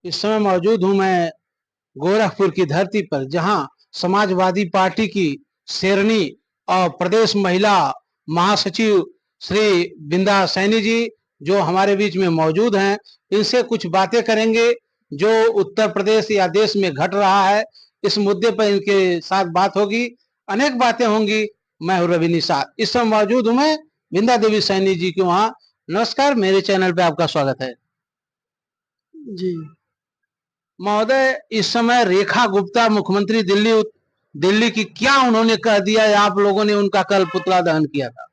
इस समय मौजूद हूं मैं गोरखपुर की धरती पर, जहां समाजवादी पार्टी की शेरनी और प्रदेश महिला महासचिव श्री बिंदा सैनी जी जो हमारे बीच में मौजूद हैं, इनसे कुछ बातें करेंगे जो उत्तर प्रदेश या देश में घट रहा है। इस मुद्दे पर इनके साथ बात होगी, अनेक बातें होंगी। मैं हूं रवि निषाद, इस समय मौजूद हूं मैं बिंदा देवी सैनी जी के वहां। नमस्कार, मेरे चैनल पे आपका स्वागत है जी। महोदय। इस समय रेखा गुप्ता मुख्यमंत्री दिल्ली की, क्या उन्होंने कह दिया है? आप लोगों ने उनका कल पुतला दहन किया था।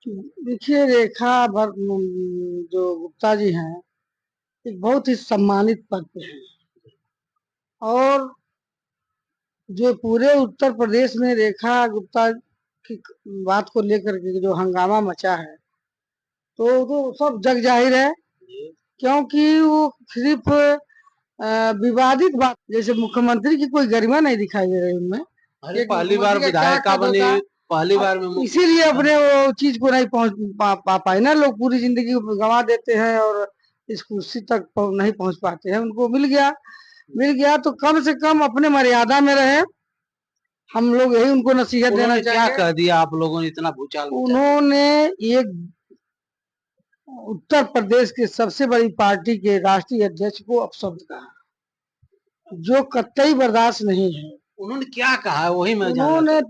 देखिए, जो गुप्ता जी हैं, एक बहुत ही सम्मानित पद पे हैं और जो पूरे उत्तर प्रदेश में रेखा गुप्ता की बात को लेकर के जो हंगामा मचा है, तो सब जग जाहिर है, क्योंकि वो सिर्फ विवादित बात, जैसे मुख्यमंत्री की कोई गरिमा नहीं दिखाई दे रही उनमें। अरे पहली बार विधायिका बनी, पहली बार में इसीलिए अपने वो चीज को नहीं पहुंच पा पाए ना। लोग पूरी जिंदगी गंवा देते हैं और इस कुर्सी तक नहीं पहुंच पाते हैं। उनको मिल गया तो कम से कम अपने मर्यादा में रहे। हम लोग यही उनको नसीहत देना चाहिए। क्या कह दिया आप लोगों ने? इतना भूचाल उन्होंने एक उत्तर प्रदेश की सबसे बड़ी पार्टी के राष्ट्रीय अध्यक्ष को अपशब्द कहा, जो कतई बर्दाश्त नहीं है। उन्होंने क्या कहा वही मैं उन्होंने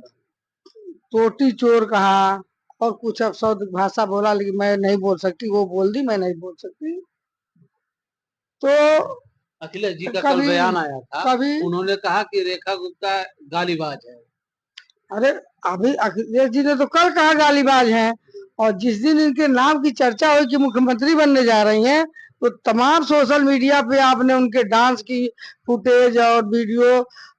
टोटी चोर कहा और कुछ अपशब्द भाषा बोला, लेकिन मैं नहीं बोल सकती, वो बोल दी, मैं नहीं बोल सकती। तो अखिलेश जी का कल बयान आया था, उन्होंने कहा कि रेखा गुप्ता गालीबाज है। अरे अभी अखिलेश जी ने तो कल कहा गालीबाज हैं, और जिस दिन इनके नाम की चर्चा हुई कि मुख्यमंत्री बनने जा रही हैं, तो तमाम सोशल मीडिया पे आपने उनके डांस की फुटेज और वीडियो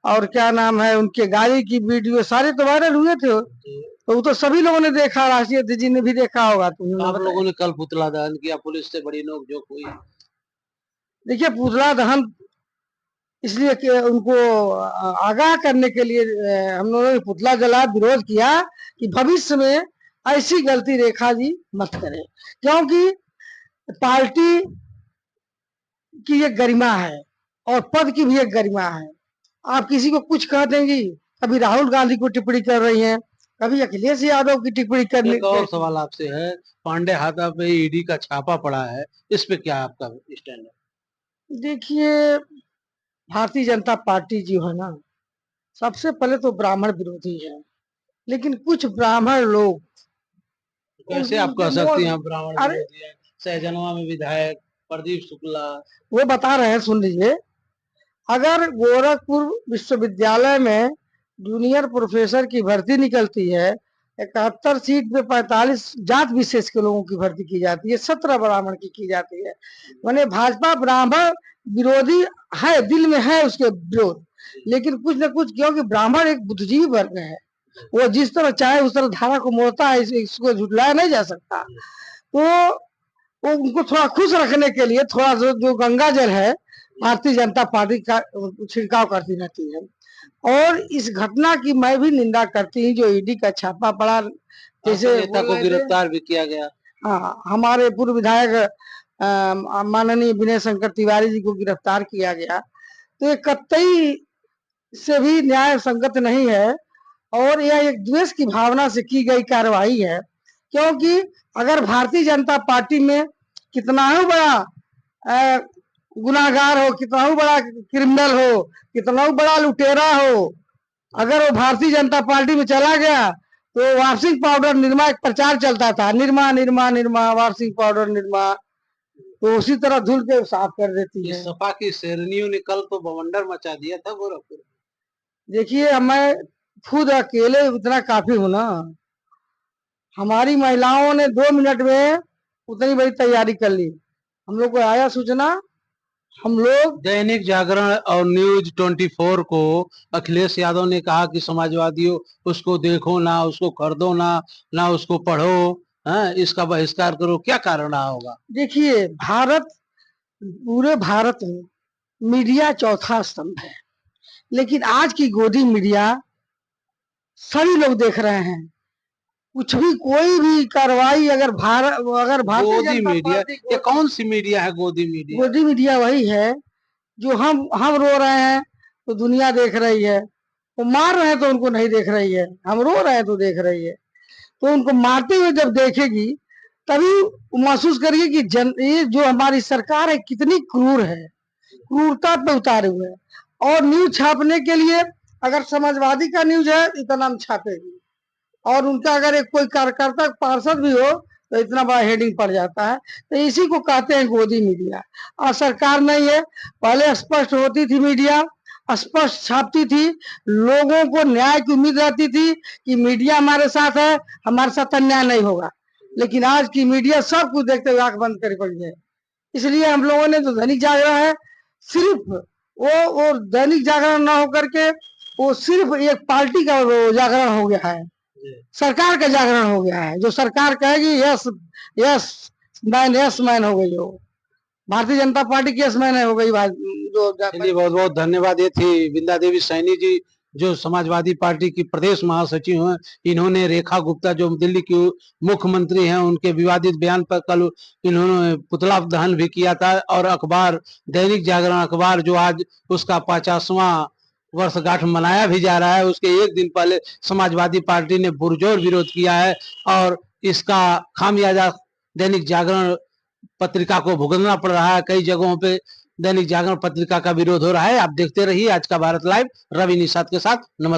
और क्या नाम है उनके गाड़ी की वीडियो सारे तो वायरल हुए थे। तो वो तो सभी लोगों ने देखा, राष्ट्रीय अध्यक्ष जी ने भी देखा होगा। तो आप लोगों ने कल पुतला दहन किया, पुलिस से बड़ी नोकझोंक हुई। देखिए, पुतला दहन इसलिए कि उनको आगाह करने के लिए हम लोगों ने पुतला जला, विरोध किया कि भविष्य में ऐसी गलती रेखा जी मत करें, क्योंकि पार्टी की एक गरिमा है और पद की भी एक गरिमा है। आप किसी को कुछ कह देंगी, कभी राहुल गांधी को टिप्पणी कर रही हैं, कभी अखिलेश यादव की टिप्पणी करने। एक और सवाल आपसे है, पांडे हाथा पे ईडी का छापा पड़ा है, इस पे क्या आपका स्टैंड है? देखिए, भारतीय जनता पार्टी जो है ना, सबसे पहले तो ब्राह्मण विरोधी है, लेकिन कुछ ब्राह्मण लोग, कैसे आप कह सकती हैं ब्राह्मण विरोधी है? सहजनवा में विधायक प्रदीप शुक्ला वो बता रहे हैं, सुन लीजिए। अगर गोरखपुर विश्वविद्यालय में जूनियर प्रोफेसर की भर्ती निकलती है, 71 सीट पे 45 जात विशेष के लोगों की भर्ती की जाती है, 17 ब्राह्मण की जाती है। मैंने भाजपा ब्राह्मण विरोधी है, दिल में है उसके विरोध, लेकिन कुछ न कुछ, क्योंकि ब्राह्मण एक बुद्धिजीवी वर्ग है, वो जिस तरह चाहे उस तरह धारा को मोड़ता है, इसको झुटलाया नहीं जा सकता। तो वो उनको थोड़ा खुश रखने के लिए थोड़ा जो गंगा जल है भारतीय जनता पार्टी का छिड़काव करती रहती है। और इस घटना की मैं भी निंदा करती हूँ, जो ईडी का छापा पड़ा, जैसे नेता को गिरफ्तार भी किया गया। हाँ, हमारे पूर्व विधायक माननीय विनय शंकर तिवारी जी को गिरफ्तार किया गया, तो ये कतई से भी न्याय संगत नहीं है और यह एक द्वेष की भावना से की गई कार्रवाई है। क्योंकि अगर भारतीय जनता पार्टी में कितना ही बड़ा गुनाहगार हो, कितना ही बड़ा क्रिमिनल हो, कितना ही बड़ा लुटेरा हो, अगर वो भारतीय जनता पार्टी में चला गया तो वार्षिक पाउडर निर्मा एक प्रचार चलता था, निर्मा निर्मा निर्मा वार्षिक पाउडर निर्मा, तो उसी तरह धुल के साफ कर देती है। सपा की शेरनियों ने कल तो बवंडर मचा दिया था गोरखपुर। देखिए, मैं खुद अकेले उतना काफी हूं ना, हमारी महिलाओं ने 2 मिनट में उतनी बड़ी तैयारी कर ली। हम लोग को आया सूचना, हम लोग दैनिक जागरण और न्यूज 24 को अखिलेश यादव ने कहा कि समाजवादियों उसको देखो ना, उसको खरीदो ना, ना उसको पढ़ो, इसका बहिष्कार करो। क्या कारण रहा होगा? देखिए, पूरे भारत में मीडिया चौथा स्तंभ है, लेकिन आज की गोदी मीडिया सभी लोग देख रहे हैं। कुछ भी, कोई भी कार्रवाई अगर भारतीय मीडिया, ये कौन सी मीडिया है? गोदी मीडिया, गोदी मीडिया वही है जो हम रो रहे हैं तो दुनिया देख रही है, वो मार रहे हैं तो उनको नहीं देख रही है, हम रो रहे हैं तो देख रही है। तो उनको मारते हुए जब देखेगी तभी महसूस करिए कि ये जो हमारी सरकार है कितनी क्रूर है, क्रूरता पे उतारे हुए है। और न्यूज छापने के लिए अगर समाजवादी का न्यूज है इतना नाम छापेगी, और उनका अगर एक कोई कार्यकर्ता पार्षद भी हो तो इतना बड़ा हेडिंग पड़ जाता है। तो इसी को कहते हैं गोदी मीडिया। और सरकार नहीं है, पहले स्पष्ट होती थी मीडिया, स्पष्ट छापती थी, लोगों को न्याय की उम्मीद रहती थी कि मीडिया हमारे साथ है, हमारे साथ अन्याय नहीं होगा। लेकिन आज की मीडिया सब कुछ देखते हुए आंख बंद कर पड़ी है। इसलिए हम लोगों ने जो दैनिक जागरण है, सिर्फ वो दैनिक जागरण ना होकर के वो सिर्फ एक पार्टी का वो जागरण हो गया है, सरकार का जागरण हो गया है। जो सरकार कहेगी यस यस मैन हो गई, हो भारतीय जनता पार्टी की यस मैन हो गई। जो चलिए, बहुत बहुत धन्यवाद। ये थी बिंदा देवी सैनी जी, जो समाजवादी पार्टी की प्रदेश महासचिव हैं। इन्होंने रेखा गुप्ता जो दिल्ली की मुख्यमंत्री हैं, उनके विवादित बयान पर कल इन्होंने पुतला दहन भी किया था। और अखबार दैनिक जागरण अखबार जो आज उसका 50वां वर्षगांठ मनाया भी जा रहा है, उसके एक दिन पहले समाजवादी पार्टी ने पुरजोर विरोध किया है। और इसका खामियाजा दैनिक जागरण पत्रिका को भुगतना पड़ रहा है। कई जगहों पे दैनिक जागरण पत्रिका का विरोध हो रहा है। आप देखते रहिए आज का भारत लाइव, रवि निषाद के साथ। नमस्कार।